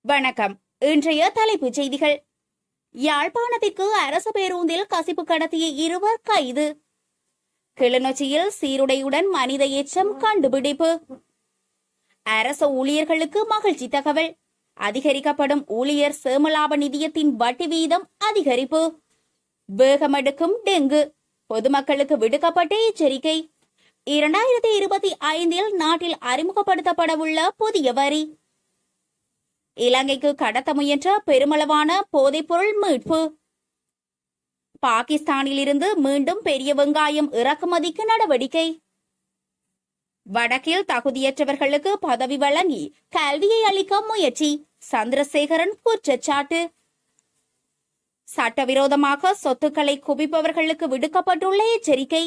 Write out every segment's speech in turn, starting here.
வணக்கம். இன்றைய தலைப்புச் செய்திகள். யாழ்ப்பாணத்திற்கு அரசு பேருந்தில் கசிப்பு கடத்திய இருவர் கைது. கிளிநொச்சியில் சீருடையுடன் மனித எச்சம் கண்டுபிடிப்பு. அரசு ஊழியர்களுக்கு மகிழ்ச்சி தகவல். அதிகரிக்கப்படும் ஊழியர் சேமலாப நிதியத்தின் வட்டி வீதம் அதிகரிப்பு. வேகமெடுக்கும் டெங்கு, பொதுமக்களுக்கு விடுக்கப்பட்ட எச்சரிக்கை. 2025 நாட்டில் அறிமுகப்படுத்தப்படவுள்ள புதிய வரி. இலங்கைக்கு கடத்த முயன்ற பெருமளவான போதைப்பொருள் மீட்பு. பாகிஸ்தானிலிருந்து மீண்டும் பெரிய வெங்காயம் இறக்குமதிக்கு நடவடிக்கை. வடக்கில் தகுதியற்றவர்களுக்கு பதவி வழங்கி கல்வியை அளிக்க முயற்சி, சந்திரசேகரன் குற்றச்சாட்டு. சட்டவிரோதமாக சொத்துக்களை குவிப்பவர்களுக்கு விடுக்கப்பட்டுள்ள எச்சரிக்கை.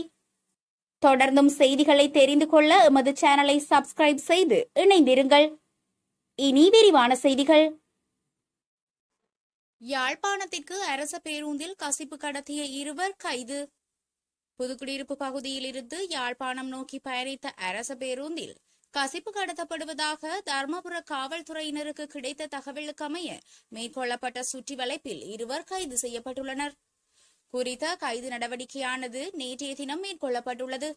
தொடர்ந்தும் செய்திகளை தெரிந்து கொள்ள எமது சேனலை சப்ஸ்கிரைப் செய்து இணைந்திருங்கள். இனி விரிவான செய்திகள். யாழ்ப்பாணத்திற்கு அரச பேருந்தில் கசிப்பு கடத்திய இருவர் கைது. புதுக்குடியிருப்பு பகுதியில் இருந்து யாழ்ப்பாணம் நோக்கி பயணித்த அரச பேருந்தில் கசிப்பு கடத்தப்படுவதாக தர்மபுர காவல்துறையினருக்கு கிடைத்த தகவலுக்கமைய மேற்கொள்ளப்பட்ட சுற்றி வளைப்பில் இருவர் கைது செய்யப்பட்டுள்ளனர். குறித்த கைது நடவடிக்கையானது நேற்றைய தினம் மேற்கொள்ளப்பட்டுள்ளது.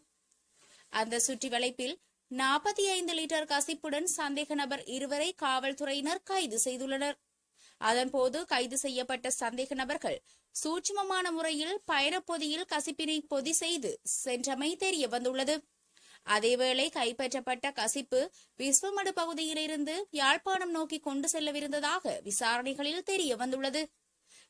அந்த சுற்றி வளைப்பில் 45 லிட்டர் கசிப்புடன் சந்தேக நபர் இருவரை காவல்துறையினர் கைது செய்துள்ளனர். அதன்போது கைது செய்யப்பட்ட சந்தேக நபர்கள் சூட்சுமமான முறையில் பயணப்பொதியில் கசிப்பினை பொதி செய்து சென்றமை தெரிய வந்துள்ளது. அதேவேளை கைப்பற்றப்பட்ட கசிப்பு விஸ்வமடு பகுதியிலிருந்து யாழ்ப்பாணம் நோக்கி கொண்டு செல்லவிருந்ததாக விசாரணைகளில் தெரிய வந்துள்ளது.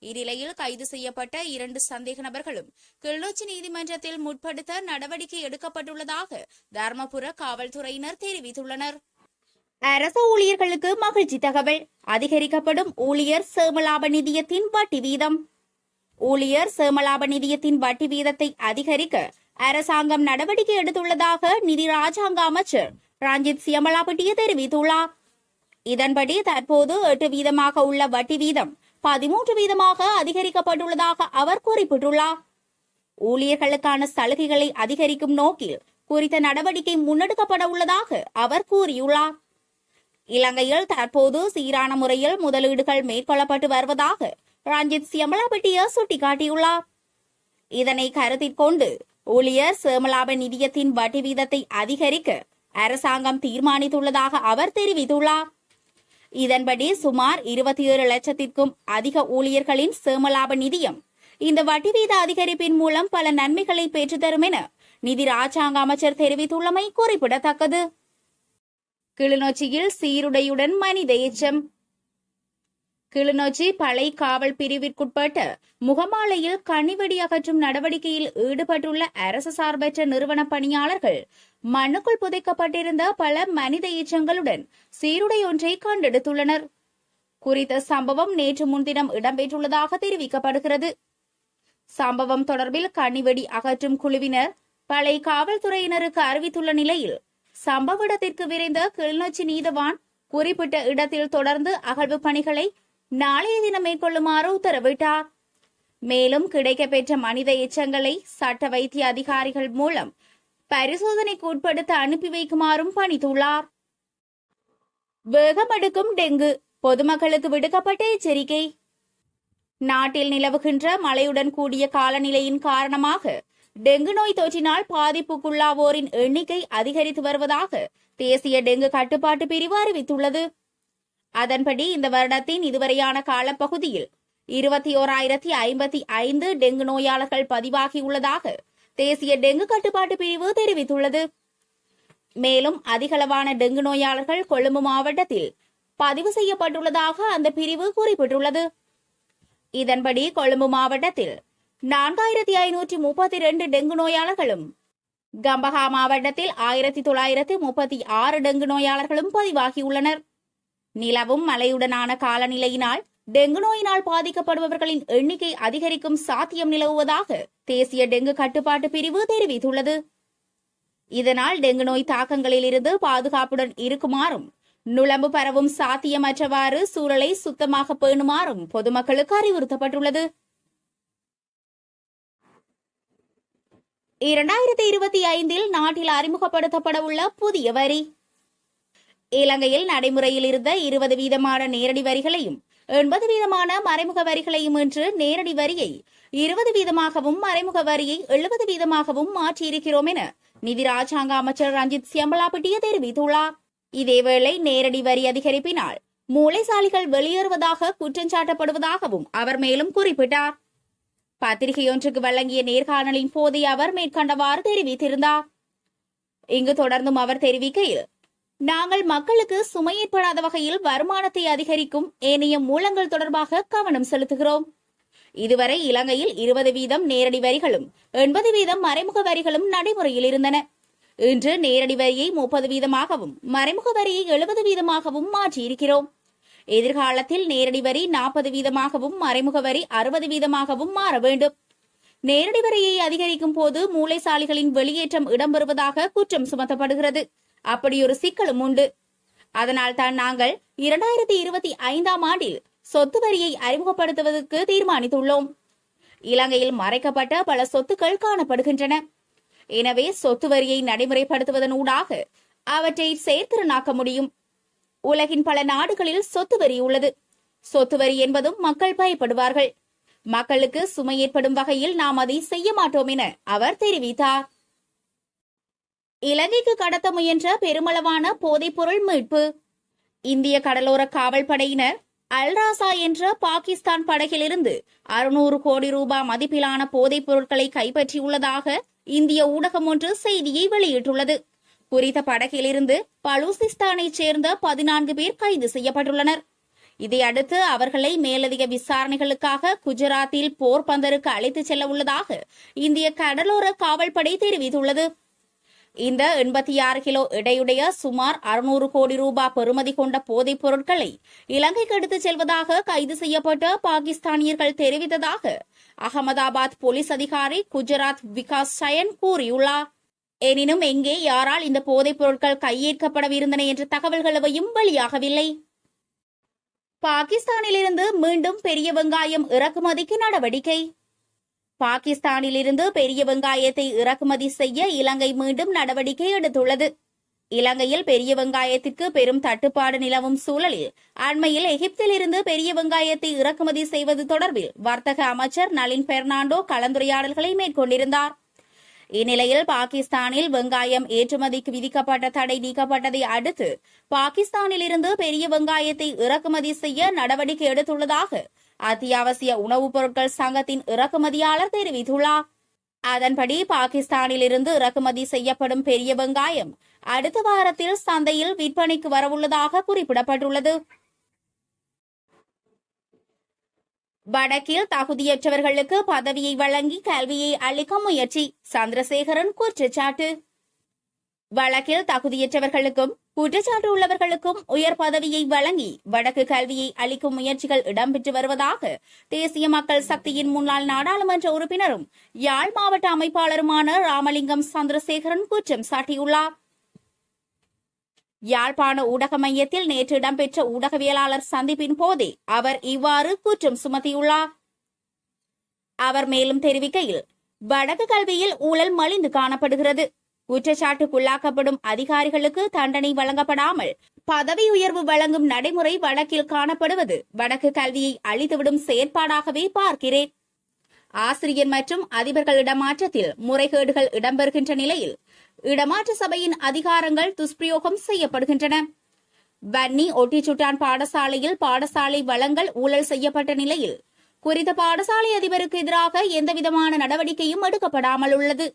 இந்நிலையில் கைது செய்யப்பட்ட 2 சந்தேக நபர்களும் கிளிநொச்சி நீதிமன்றத்தில் முற்படுத்த நடவடிக்கை எடுக்கப்பட்டுள்ளதாக தர்மபுர காவல்துறையினர் தெரிவித்துள்ளனர். அரசு ஊழியர்களுக்கு மகிழ்ச்சி தகவல். அதிகரிக்கப்படும் ஊழியர் சேமலாப நிதியத்தின் வட்டி வீதம். ஊழியர் சேமலாப நிதியத்தின் வட்டி வீதத்தை அதிகரிக்க அரசாங்கம் நடவடிக்கை எடுத்துள்ளதாக நிதி ராஜாங்க அமைச்சர் ரஞ்சித் சியமலாபட்டிய தெரிவித்துள்ளார். இதன்படி தற்போது 8 வீதமாக உள்ள வட்டி வீதம் 13 வீதமாக அதிகரிக்கப்பட்டுள்ளதாக அவர் குறிப்பிட்டுள்ளார். ஊழியர்களுக்கான சலுகைகளை அதிகரிக்கும் நோக்கில் குறித்த நடவடிக்கை முன்னெடுக்கப்பட உள்ளதாக அவர் கூறியுள்ளார். இலங்கையில் தற்போது சீரான முறையில் முதலீடுகள் மேற்கொள்ளப்பட்டு வருவதாக ரஞ்சித் சியமலாபட்டிய சுட்டிக்காட்டியுள்ளார். இதனை கருத்தில் கொண்டு ஊழியர் சேமலாப நிதியத்தின் வட்டி வீதத்தை அதிகரிக்க அரசாங்கம் தீர்மானித்துள்ளதாக அவர் தெரிவித்துள்ளார். இதன்படி சுமார் 27 லட்சத்திற்கும் அதிக ஊழியர்களின் சேமலாப நிதியம் இந்த வட்டி வீத அதிகரிப்பின் மூலம் பல நன்மைகளை பெற்றுத்தரும் என நிதி ராஜாங்க அமைச்சர் தெரிவித்துள்ளமை குறிப்பிடத்தக்கது. கிளிநொச்சியில் சீருடையுடன் மனித எச்சம். கிளிநொச்சி பளை காவல் பிரிவிற்குட்பட்ட முகமாலையில் கண்ணிவெடி அகற்றும் நடவடிக்கையில் ஈடுபட்டுள்ள அரசு சார்பற்ற நிறுவன பணியாளர்கள் மண்ணுக்குள் புதைக்கப்பட்டிருந்த பல மனித எச்சங்களுடன் சீருடை ஒன்றை கண்டெடுத்துள்ளனர். குறித்த சம்பவம் நேற்று முன்தினம் இடம்பெற்றுள்ளதாக தெரிவிக்கப்படுகிறது. சம்பவம் தொடர்பில் கண்ணிவெடி அகற்றும் குழுவினர் பளை காவல்துறையினருக்கு அறிவித்துள்ள நிலையில் சம்பவ இடத்திற்கு விரைந்த கிளிநொச்சி நீதவான் குறிப்பிட்ட இடத்தில் தொடர்ந்து அகழ்வு பணிகளை நாளைய தினம் மேற்கொள்ளுமாறு உத்தரவிட்டார். மேலும் கிடைக்கப்பெற்ற மனித எச்சங்களை சட்ட வைத்திய அதிகாரிகள் மூலம் பரிசோதனைக்கு உட்படுத்த அனுப்பி வைக்குமாறும் பணித்துள்ளார். வேகமெடுக்கும் டெங்கு, பொதுமக்களுக்கு விடுக்கப்பட்ட எச்சரிக்கை. நாட்டில் நிலவுகின்ற மழையுடன் கூடிய காலநிலையின் காரணமாக டெங்கு நோய் தொற்றினால் பாதிப்புக்குள்ளாவோரின் எண்ணிக்கை அதிகரித்து வருவதாக தேசிய டெங்கு கட்டுப்பாட்டு பிரிவு அறிவித்துள்ளது. அதன்படி இந்த வருடத்தின் இதுவரையான காலப்பகுதியில் 21,055 டெங்கு நோயாளர்கள் பதிவாகியுள்ளதாக தேசிய டெங்கு கட்டுப்பாட்டு பிரிவு தெரிவித்துள்ளது. மேலும் அதிகளவான டெங்கு நோயாளர்கள் கொழும்பு மாவட்டத்தில் பதிவு செய்யப்பட்டுள்ளதாக அந்த பிரிவு குறிப்பிட்டுள்ளது. இதன்படி கொழும்பு மாவட்டத்தில் 4,532 டெங்கு நோயாளர்களும், கம்பஹா மாவட்டத்தில் 1,936 டெங்கு நோயாளர்களும் பதிவாகியுள்ளனர். நிலவும் மழையுடனான காலநிலையினால் டெங்கு நோயினால் பாதிக்கப்படுபவர்களின் எண்ணிக்கை அதிகரிக்கும் சாத்தியம் நிலவுவதாக தேசிய டெங்கு கட்டுப்பாட்டு பிரிவு தெரிவித்துள்ளது. இதனால் டெங்கு நோய் தாக்கங்களில் இருந்து பாதுகாப்புடன் இருக்குமாறும் நுளம்பு பரவும் சாத்தியமற்றவாறு சூழலை சுத்தமாக பேணுமாறும் பொதுமக்களுக்கு அறிவுறுத்தப்பட்டுள்ளது. 2025 நாட்டில் அறிமுகப்படுத்தப்பட உள்ள புதிய வரி. இலங்கையில் நடைமுறையில் இருந்த 20 வீதமான நேரடி வரிகளையும் 80 வீதமான மறைமுக வரிகளையும் இன்று நேரடி வரியை 20 வீதமாகவும் மறைமுக வரியை 70 வீதமாகவும் மாற்றியிருக்கிறோம் என நிதி ராஜாங்க அமைச்சர் ரஞ்சித் சியம்பலாபட்டிய தெரிவித்துள்ளார். இதேவேளை நேரடி வரி அதிகரிப்பினால் மூளைசாலிகள் வெளியேறுவதாக குற்றஞ்சாட்டப்படுவதாகவும் அவர் மேலும் குறிப்பிட்டார். பத்திரிகையொன்றுக்கு வழங்கிய நேர்காணலின் போதே அவர் மேற்கண்டவாறு தெரிவித்திருந்தார். இங்கு தொடர்ந்தும் அவர் தெரிவிக்கையில், நாங்கள் மக்களுக்கு சுமை ஏற்படாத வகையில் வருமானத்தை அதிகரிக்கும் ஏனைய மூலங்கள் தொடர்பாக கவனம் செலுத்துகிறோம். இதுவரை இலங்கையில் 20 வீதம் நேரடி வரிகளும் 80 வீதம் மறைமுக வரிகளும் நடைமுறையில் இருந்தன. இன்று நேரடி வரியை 30 வீதமாகவும் மறைமுக வரியை 70 வீதமாகவும் மாற்றியிருக்கிறோம். எதிர்காலத்தில் நேரடி வரி 40 வீதமாகவும் மறைமுக வரி 60 வீதமாகவும் மாற வேண்டும். நேரடி வரியை அதிகரிக்கும் போது மூளைசாலிகளின் வெளியேற்றம் இடம்பெறுவதாக குற்றம் சுமத்தப்படுகிறது. அப்படியொரு சிக்கலும் உண்டு. அதனால் தான் நாங்கள் 2025ஆம் ஆண்டில் சொத்து வரியை அறிமுகப்படுத்துவதற்கு தீர்மானித்துள்ளோம். இலங்கையில் மறைக்கப்பட்ட பல சொத்துக்கள் காணப்படுகின்றன. எனவே சொத்து வரியை நடைமுறைப்படுத்துவதனூடாக அவற்றை செயற்திறனாக்க முடியும். உலகின் பல நாடுகளில் சொத்து வரி உள்ளது. சொத்து வரி என்பதும் மக்கள் பயப்படுவார்கள். மக்களுக்கு சுமை ஏற்படும் வகையில் நாம் அதை செய்ய மாட்டோம் என அவர் தெரிவித்தார். இலங்கைக்கு கடத்த முயன்ற பெருமளவான போதைப்பொருள் மீட்பு. இந்திய கடலோர காவல் படையினர் அல்ராசா என்ற பாகிஸ்தான் படகிலிருந்து 600 கோடி ரூபாய் மதிப்பிலான போதைப் பொருட்களை கைப்பற்றியுள்ளதாக இந்திய ஊடகம் ஒன்று செய்தியை வெளியிட்டுள்ளது. குறித்த படகிலிருந்து பலூசிஸ்தானைச் சேர்ந்த 14 பேர் கைது செய்யப்பட்டுள்ளனர். இதையடுத்து அவர்களை மேலதிக விசாரணைகளுக்காக குஜராத்தில் போர்பந்தருக்கு அழைத்துச் செல்ல உள்ளதாக இந்திய கடலோர காவல்படை தெரிவித்துள்ளது. இந்த 86 கிலோ எடையுடைய சுமார் 600 கோடி ரூபாய் பெறுமதி கொண்ட போதைப் பொருட்களை இலங்கைக்கு எடுத்துச் செல்வதாக கைது செய்யப்பட்ட பாகிஸ்தானியர்கள் தெரிவித்ததாக அகமதாபாத் போலீஸ் அதிகாரி குஜராத் விகாஸ் சயன் கூறியுள்ளார். எனினும் எங்கே யாரால் இந்த போதைப் பொருட்கள் கையேற்கப்படவிருந்தன என்ற தகவல்கள் எவையும் வெளியாகவில்லை. பாகிஸ்தானிலிருந்து மீண்டும் பெரிய வெங்காயம் இறக்குமதிக்கு நடவடிக்கை. பாகிஸ்தானிலிருந்து பெரிய வெங்காயத்தை இறக்குமதி செய்ய இலங்கை மீண்டும் நடவடிக்கை எடுத்துள்ளது. இலங்கையில் பெரிய வெங்காயத்திற்கு பெரும் தட்டுப்பாடு நிலவும் சூழலில் அண்மையில் எகிப்திலிருந்து பெரிய வெங்காயத்தை இறக்குமதி செய்வது தொடர்பில் வர்த்தக அமைச்சர் நளின் பெர்னாண்டோ கலந்துரையாடல்களை மேற்கொண்டிருந்தார். இந்நிலையில் பாகிஸ்தானில் வெங்காயம் ஏற்றுமதிக்கு விதிக்கப்பட்ட தடை நீக்கப்பட்டதை அடுத்து பாகிஸ்தானிலிருந்து பெரிய வெங்காயத்தை இறக்குமதி செய்ய நடவடிக்கை எடுத்துள்ளதாக அத்தியாவசிய உணவுப் பொருட்கள் சங்கத்தின் இறக்குமதியாளர் தெரிவித்துள்ளார். அதன்படி பாகிஸ்தானிலிருந்து இறக்குமதி செய்யப்படும் பெரிய வெங்காயம் அடுத்த வாரத்தில் சந்தையில் விற்பனைக்கு வரவுள்ளதாக குறிப்பிடப்பட்டுள்ளது. வடக்கில் தகுதியற்றவர்களுக்கு பதவியை வழங்கி கல்வியை அளிக்க முயற்சி, சந்திரசேகரன் குற்றச்சாட்டு. வழக்கில் தகுதியற்றவர்களுக்கும் குற்றச்சாட்டு உள்ளவர்களுக்கும் உயர் பதவியை வழங்கி வடக்கு கல்வியை அளிக்கும் முயற்சிகள் இடம்பெற்று வருவதாக தேசிய மக்கள் சக்தியின் முன்னாள் நாடாளுமன்ற உறுப்பினரும் யாழ் மாவட்ட அமைப்பாளருமான ராமலிங்கம் சந்திரசேகரன் குற்றம் சாட்டியுள்ளார். யாழ்ப்பாண ஊடக மையத்தில் நேற்று இடம்பெற்ற ஊடகவியலாளர் சந்திப்பின் போதே அவர் இவ்வாறு குற்றம் சுமத்தியுள்ளார். அவர் மேலும் தெரிவிக்கையில், வடக்கு கல்வியில் ஊழல் மலிந்து காணப்படுகிறது. குற்றச்சாட்டுக்குள்ளாக்கப்படும் அதிகாரிகளுக்கு தண்டனை வழங்கப்படாமல் பதவி உயர்வு வழங்கும் நடைமுறை வடக்கில் காணப்படுவது வடக்கு கல்வியை அழித்துவிடும் செயற்பாடாகவே பார்க்கிறேன். ஆசிரியர் மற்றும் அதிபர்கள் இடமாற்றத்தில் முறைகேடுகள் இடம்பெறுகின்ற நிலையில் இடமாற்ற சபையின் அதிகாரங்கள் துஷ்பிரயோகம் செய்யப்படுகின்றன. வன்னி ஒட்டிச்சுட்டான் பாடசாலையில் பாடசாலை வளங்கள் ஊழல் செய்யப்பட்ட நிலையில் குறித்த பாடசாலை அதிபருக்கு எதிராக எந்தவிதமான நடவடிக்கையும் எடுக்கப்படாமல் உள்ளது.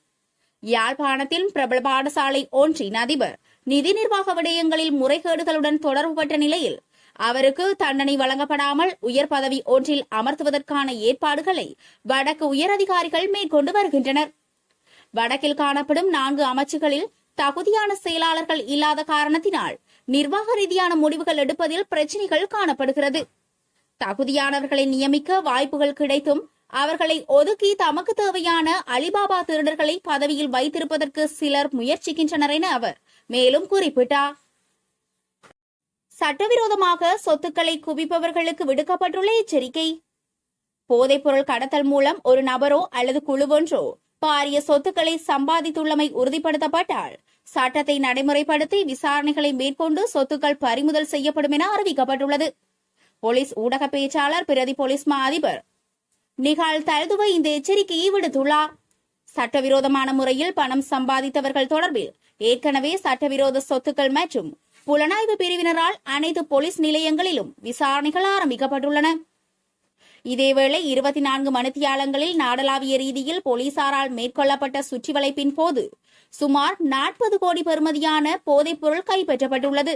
யாழ்ப்பாணத்தில் பிரபல பாடசாலை ஒன்றின் அதிபர் நிதி நிர்வாக விடயங்களில் முறைகேடுகளுடன் தொடர்புபட்ட நிலையில் அவருக்கு தண்டனை வழங்கப்படாமல் உயர் பதவி ஒன்றில் அமர்த்துவதற்கான ஏற்பாடுகளை வடக்கு உயரதிகாரிகள் மேற்கொண்டு வருகின்றனர். வடக்கில் காணப்படும் 4 அமைச்சுகளில் தகுதியான செயலாளர்கள் இல்லாத காரணத்தினால் நிர்வாக ரீதியான முடிவுகள் எடுப்பதில் பிரச்சினைகள் காணப்படுகிறது. தகுதியானவர்களை நியமிக்க வாய்ப்புகள் கிடைத்தும் அவர்களை ஒதுக்கி தமக்கு தேவையான அலிபாபா திருடர்களை பதவியில் வைத்திருப்பதற்கு சிலர் முயற்சிக்கின்றனர் என அவர் மேலும் குறிப்பிட்டார். சட்டவிரோதமாக சொத்துக்களை குவிப்பவர்களுக்கு விடுக்கப்பட்டுள்ள எச்சரிக்கை. போதைப்பொருள் கடத்தல் மூலம் ஒரு நபரோ அல்லது குழுவொன்றோ பாரிய சொத்துக்களை சம்பாதித்துள்ளமை உறுதிப்படுத்தப்பட்டால் சட்டத்தை நடைமுறைப்படுத்தி விசாரணைகளை மேற்கொண்டு சொத்துக்கள் பறிமுதல் செய்யப்படும் என அறிவிக்கப்பட்டுள்ளது. போலீஸ் ஊடக பேச்சாளர் பிரதி போலீஸ் மா அதிபர் நிகால் தல்துவை இந்த எச்சரிக்கையை விடுத்துள்ளார். சட்டவிரோதமான முறையில் பணம் சம்பாதித்தவர்கள் தொடர்பில் ஏற்கனவே சட்டவிரோத சொத்துக்கள் மற்றும் புலனாய்வு பிரிவினரால் அனைத்து போலீஸ் நிலையங்களிலும் விசாரணைகள் ஆரம்பிக்கப்பட்டுள்ளன. இதேவேளை 24 மணித்தியாலங்களில் நாடளாவிய ரீதியில் போலீசாரால் மேற்கொள்ளப்பட்ட சுற்றிவளைப்பின் போது சுமார் 40 கோடி பெறுமதியான போதைப்பொருள் கைப்பற்றப்பட்டுள்ளது.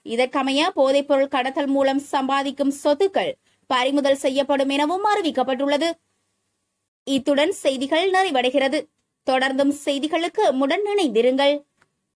இதற்கமைய போதைப்பொருள் கடத்தல் மூலம் சம்பாதிக்கும் சொத்துக்கள் பறிமுதல் செய்யப்படும் எனவும் அறிவிக்கப்பட்டுள்ளது. இத்துடன் செய்திகள் நிறைவடைகிறது. தொடர்ந்தும் செய்திகளுக்கு முடன் இணைந்திருங்கள்.